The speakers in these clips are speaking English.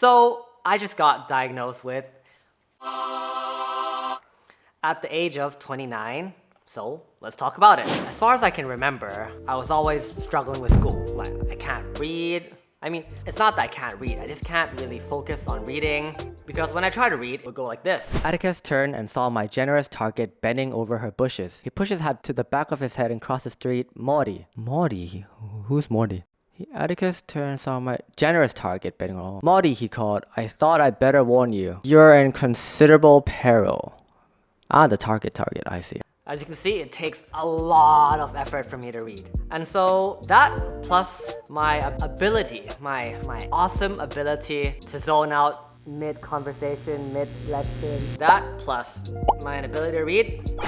So I just got diagnosed with at the age of 29. So let's talk about it. As far as I can remember, I was always struggling with school. Like, I can't read. I mean, it's not that I can't read, I just can't really focus on reading because when I try to read, it would go like this. Atticus turned and saw my generous target bending over her bushes. He pushed his hat to the back of his head and crossed the street. Morty. Morty? Who's Morty? Atticus turned and saw my generous target bending over. Morty, he called. I thought I'd better warn you. You're in considerable peril. Ah, the target, I see. As you can see, it takes a lot of effort for me to read. And so that plus my ability, my awesome ability to zone out mid-conversation, mid-lesson, that plus my inability to read,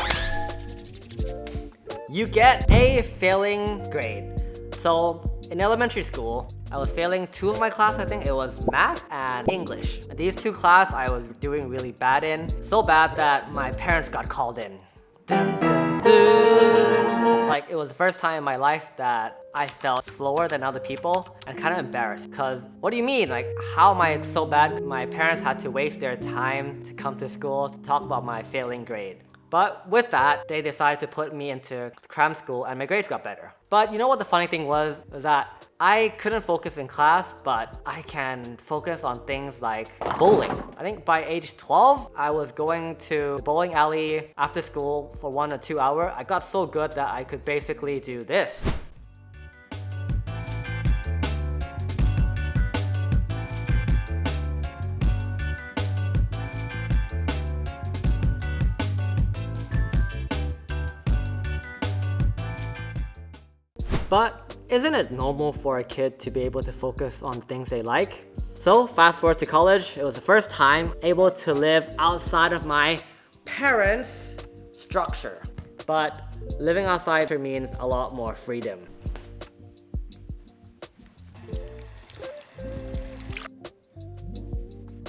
you get a failing grade. So in elementary school, I was failing 2 of my class. I think it was math and English. And these 2 classes I was doing really bad in. So bad that my parents got called in. Dun, dun, dun. Like, it was the first time in my life that I felt slower than other people and kind of embarrassed. Because what do you mean? Like, how am I so bad? My parents had to waste their time to come to school to talk about my failing grade. But with that, they decided to put me into cram school and my grades got better. But you know what the funny thing was that I couldn't focus in class, but I can focus on things like bowling. I think by age 12, I was going to the bowling alley after school for 1 or 2 hours. I got so good that I could basically do this. But isn't it normal for a kid to be able to focus on things they like? So fast forward to college, it was the first time able to live outside of my parents' structure. But living outside means a lot more freedom.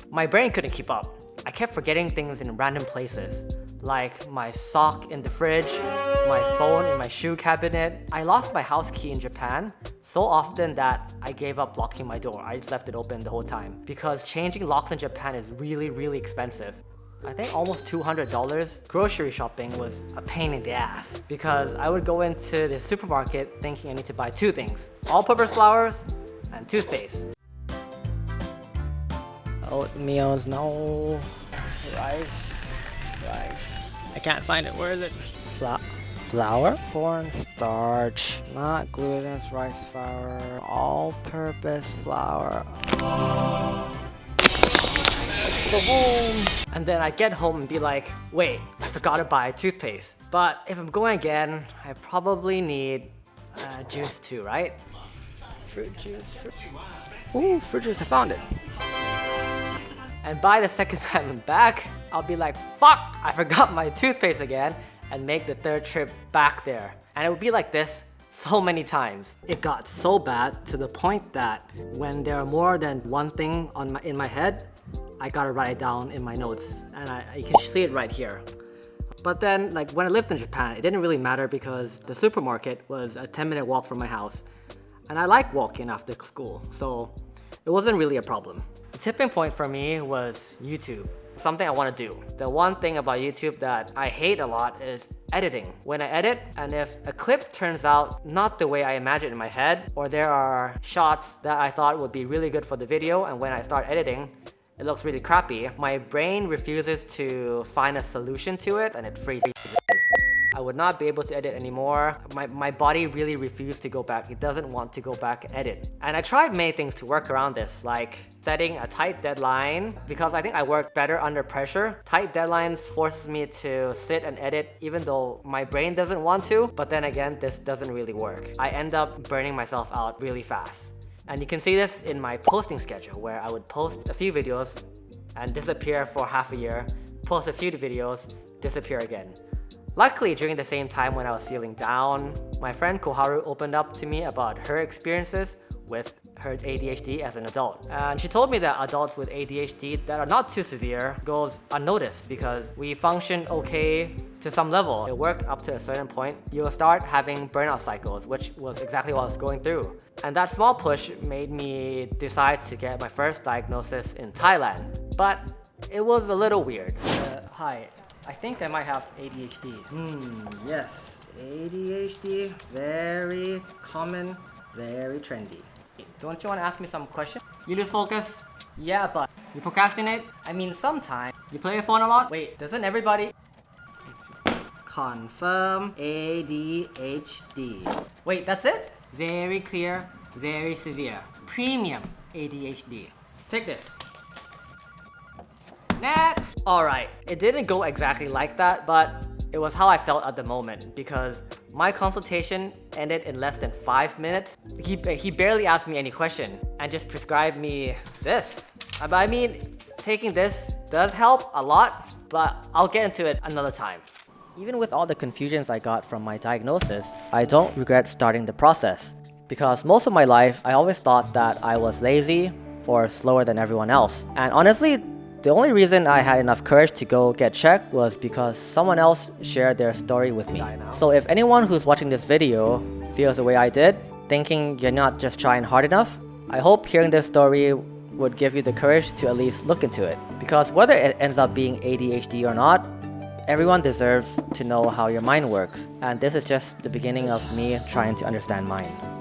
My brain couldn't keep up. I kept forgetting things in random places, like my sock in the fridge, my phone in my shoe cabinet. I lost my house key in Japan so often that I gave up locking my door. I just left it open the whole time because changing locks in Japan is really expensive. I think almost $200. Grocery shopping was a pain in the ass because I would go into the supermarket thinking I need to buy 2 things: all-purpose flours and toothpaste. Oatmeals, no. Rice. I can't find it. Where is it? Flour? Corn starch, not glutinous rice flour, all-purpose flour. Let's go home. And then I get home and be like, wait, I forgot to buy toothpaste. But if I'm going again, I probably need juice too, right? Fruit juice. Ooh, fruit juice, I found it. And by the second time I'm back, I'll be like, fuck, I forgot my toothpaste again, and make the 3rd trip back there. And it would be like this so many times. It got so bad to the point that when there are more than one thing in my head, I gotta write it down in my notes. And you can see it right here. But then, like, when I lived in Japan, it didn't really matter because the supermarket was a 10-minute walk from my house. And I like walking after school, so it wasn't really a problem. The tipping point for me was YouTube. Something I want to do. The one thing about YouTube that I hate a lot is editing. When I edit, and if a clip turns out not the way I imagined in my head, or there are shots that I thought would be really good for the video, and when I start editing, it looks really crappy, my brain refuses to find a solution to it, and it freezes. I would not be able to edit anymore. My body really refused to go back. It doesn't want to go back and edit. And I tried many things to work around this, like setting a tight deadline, because I think I work better under pressure. Tight deadlines forces me to sit and edit even though my brain doesn't want to, but then again, this doesn't really work. I end up burning myself out really fast. And you can see this in my posting schedule, where I would post a few videos and disappear for half a year, post a few videos, disappear again. Luckily, during the same time when I was feeling down, my friend Koharu opened up to me about her experiences with her ADHD as an adult. And she told me that adults with ADHD that are not too severe goes unnoticed because we function okay to some level. It worked up to a certain point. You'll start having burnout cycles, which was exactly what I was going through. And that small push made me decide to get my first diagnosis in Thailand. But it was a little weird. Hi, I think I might have ADHD. Yes, ADHD, very common, very trendy. Don't you want to ask me some questions? You lose focus? Yeah, but you procrastinate? I mean, sometimes. You play your phone a lot? Wait, doesn't everybody? Confirm ADHD. Wait, that's it? Very clear, very severe. Premium ADHD. Take this. Next! Alright, it didn't go exactly like that, but it was how I felt at the moment because my consultation ended in less than 5 minutes. He barely asked me any question and just prescribed me this. I mean, taking this does help a lot, but I'll get into it another time. Even with all the confusions I got from my diagnosis, I don't regret starting the process. Because most of my life, I always thought that I was lazy or slower than everyone else. And honestly, the only reason I had enough courage to go get checked was because someone else shared their story with me. So if anyone who's watching this video feels the way I did, thinking you're not just trying hard enough, I hope hearing this story would give you the courage to at least look into it. Because whether it ends up being ADHD or not, everyone deserves to know how your mind works. And this is just the beginning of me trying to understand mine.